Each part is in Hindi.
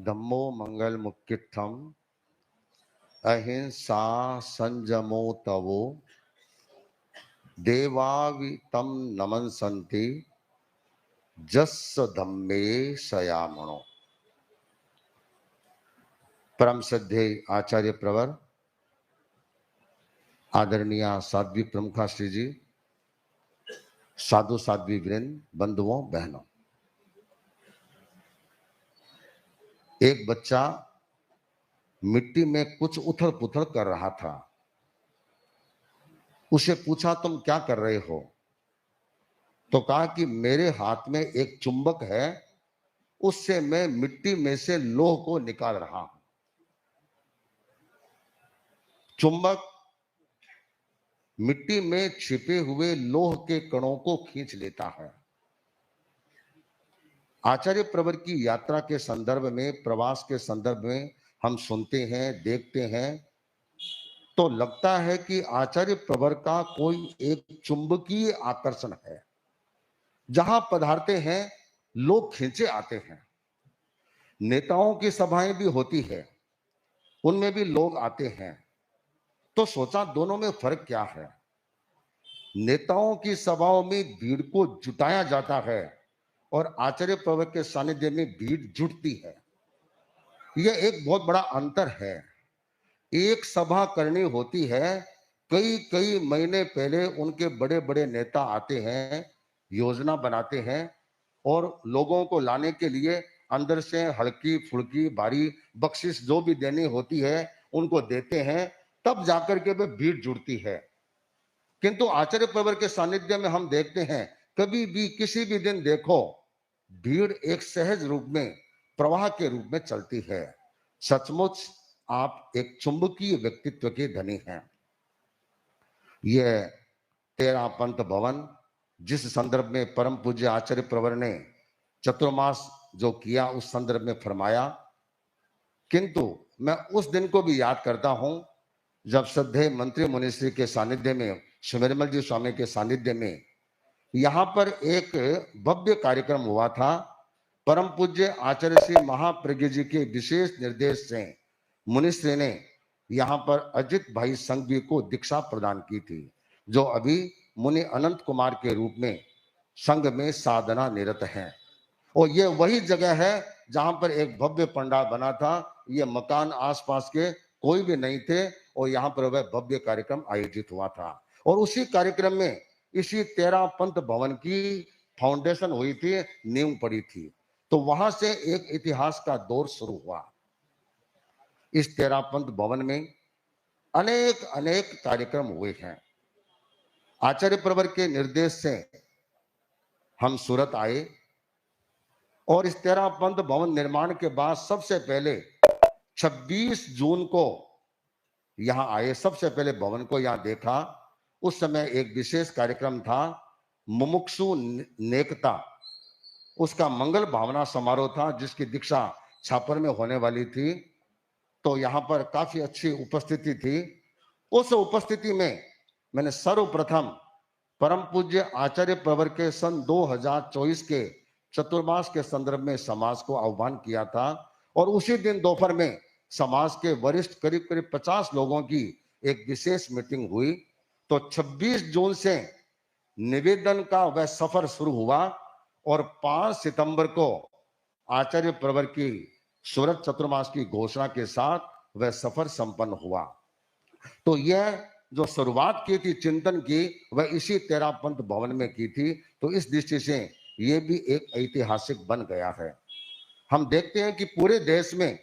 धम्मो मंगल मुक्तित्थम अहिंसा संजमो तवो देवावितम नमन संति जस्स धम्मे सयामणो। परम श्रद्धेय आचार्य प्रवर आदरणीय साध्वी प्रमुखा श्री जी, साधु साध्वी वृंद, बंधुओं बहनों, एक बच्चा मिट्टी में कुछ उथल पुथल कर रहा था। उसे पूछा तुम क्या कर रहे हो? तो कहा कि मेरे हाथ में एक चुंबक है, उससे मैं मिट्टी में से लोह को निकाल रहा हूं। चुंबक मिट्टी में छिपे हुए लोह के कणों को खींच लेता है। आचार्य प्रवर की यात्रा के संदर्भ में, प्रवास के संदर्भ में हम सुनते हैं, देखते हैं, तो लगता है कि आचार्य प्रवर का कोई एक चुंबकीय आकर्षण है। जहां पधारते हैं लोग खींचे आते हैं। नेताओं की सभाएं भी होती है, उनमें भी लोग आते हैं। तो सोचा दोनों में फर्क क्या है? नेताओं की सभाओं में भीड़ को जुटाया जाता है और आचार्य प्रवर के सानिध्य में भीड़ जुटती है। यह एक बहुत बड़ा अंतर है। एक सभा करनी होती है, कई कई महीने पहले उनके बड़े बड़े नेता आते हैं, योजना बनाते हैं और लोगों को लाने के लिए अंदर से हल्की फुल्की भारी बख्शिश जो भी देनी होती है उनको देते हैं, तब जाकर के वे भीड़ जुड़ती है। किंतु आचार्य प्रवर के सानिध्य में हम देखते हैं, कभी भी किसी भी दिन देखो, भीड़ एक सहज रूप में, प्रवाह के रूप में चलती है। सचमुच आप एक चुंबकीय व्यक्तित्व के धनी हैं। यह 13 पंथ भवन, जिस संदर्भ में परम पूज्य आचार्य प्रवर ने चतुर्मास जो किया उस संदर्भ में फरमाया, किंतु मैं उस दिन को भी याद करता हूं जब श्रद्धेय मंत्री मुनिश्री के सानिध्य में, सुमेरमल जी स्वामी के सानिध्य में यहां पर एक भव्य कार्यक्रम हुआ था। परम पूज्य आचार्य श्री महाप्रज्ञ जी के विशेष निर्देश से मुनिश्री ने यहां पर अजित भाई संघवी को दीक्षा प्रदान की थी, जो अभी मुनि अनंत कुमार के रूप में संघ में साधना निरत हैं। और ये वही जगह है जहां पर एक भव्य पंडाल बना था। ये मकान आसपास के कोई भी नहीं थे और यहाँ पर वह भव्य कार्यक्रम आयोजित हुआ था। और उसी कार्यक्रम में इसी 13 पंथ भवन की फाउंडेशन हुई थी, नींव पड़ी थी। तो वहां से एक इतिहास का दौर शुरू हुआ। इस 13 पंथ भवन में अनेक अनेक कार्यक्रम हुए हैं। आचार्य प्रवर के निर्देश से हम सूरत आए और इस 13 पंथ भवन निर्माण के बाद सबसे पहले 26 जून को यहां आए, सबसे पहले भवन को यहां देखा। उस समय एक विशेष कार्यक्रम था, मुमुक्षु नेकता, उसका मंगल भावना समारोह था, जिसकी दीक्षा छापर में होने वाली थी। तो यहां पर काफी अच्छी उपस्थिति थी। उस उपस्थिति में मैंने सर्वप्रथम परम पूज्य आचार्य प्रवर के सन 2024 के चतुर्मास के संदर्भ में समाज को आह्वान किया था और उसी दिन दोपहर में समाज के वरिष्ठ करीब करीब 50 लोगों की एक विशेष मीटिंग हुई। तो 26 जून से निवेदन का वह सफर शुरू हुआ और 5 सितंबर को आचार्य प्रवर की सूरत चतुर्मास की घोषणा के साथ वह सफर संपन्न हुआ। तो यह जो शुरुआत की थी चिंतन की, वह इसी 13 पंथ भवन में की थी। तो इस दृष्टि से यह भी एक ऐतिहासिक बन गया है। हम देखते हैं कि पूरे देश में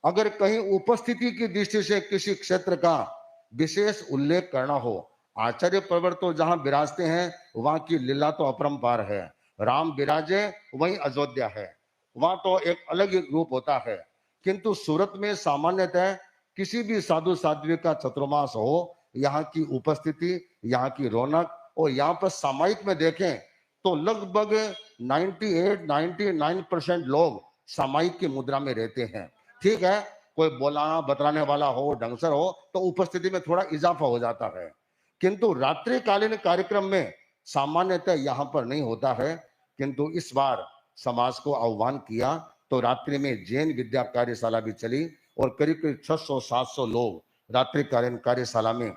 अगर कहीं उपस्थिति की दृष्टि से किसी क्षेत्र का विशेष उल्लेख करना हो, आचार्य प्रवर तो जहां विराजते हैं वहां की लीला तो अपरंपार है। राम विराजे वहीं अयोध्या है, वहां तो एक अलग ही रूप होता है। किंतु सूरत में सामान्यतः किसी भी साधु साध्वी का चतुर्मास हो, यहाँ की उपस्थिति, यहाँ की रौनक, और यहाँ पर सामायिक में देखें तो लगभग 98-99% लोग सामायिक की मुद्रा में रहते हैं। ठीक है, कोई बोलाना बतलाने वाला हो, ढंगसर हो, तो उपस्थिति में थोड़ा इजाफा हो जाता है। किंतु रात्रिकालीन कार्यक्रम में सामान्यतः यहाँ पर नहीं होता है। किंतु इस बार समाज को आह्वान किया तो रात्रि में जैन विद्या कार्यशाला भी चली और करीब करीब 600-700 लोग रात्रिकालीन कार्यशाला में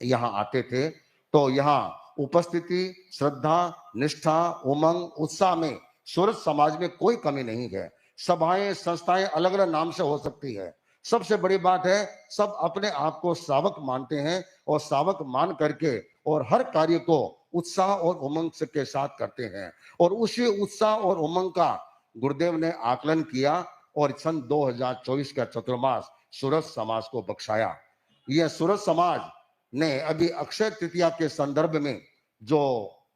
यहाँ आते थे। तो यहाँ उपस्थिति, श्रद्धा, निष्ठा, उमंग, उत्साह में सूरत समाज में कोई कमी नहीं है। सभाएं, संस्थाएं अलग अलग नाम से हो सकती है, सबसे बड़ी बात है सब अपने आप को श्रावक मानते हैं और श्रावक मान करके और हर कार्य को उत्साह और उमंग के साथ करते हैं। और उसी उत्साह और उमंग का गुरुदेव ने आकलन किया और सन 2024 का चतुर्मास सूरत समाज को बख्शाया। यह सूरत समाज ने अभी अक्षय तृतीया के संदर्भ में जो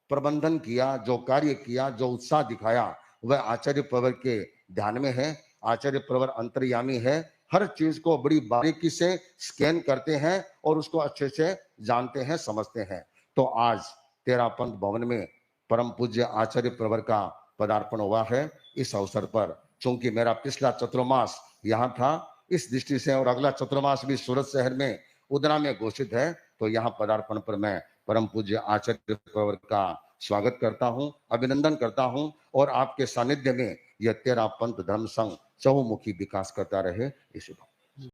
प्रबंधन किया, जो कार्य किया, जो उत्साह दिखाया, वह आचार्य प्रवर के ध्यान में है। आचार्य प्रवर अंतर्यामी है, हर चीज को बड़ी बारीकी से स्कैन करते हैं और उसको अच्छे से जानते हैं, समझते हैं। तो आज तेरा पंथ भवन में परम पूज्य आचार्य प्रवर का पदार्पण हुआ है। इस अवसर पर चूंकि मेरा पिछला चतुर्मास यहाँ था, इस दृष्टि से और अगला चतुर्मास भी सूरत शहर में उदना में घोषित है, तो यहाँ पदार्पण पर मैं परम पूज्य आचार्य प्रवर का स्वागत करता हूँ, अभिनंदन करता हूँ और आपके सानिध्य में यह तेरा पंथ धर्म संघ चहुमुखी विकास करता रहे। इसी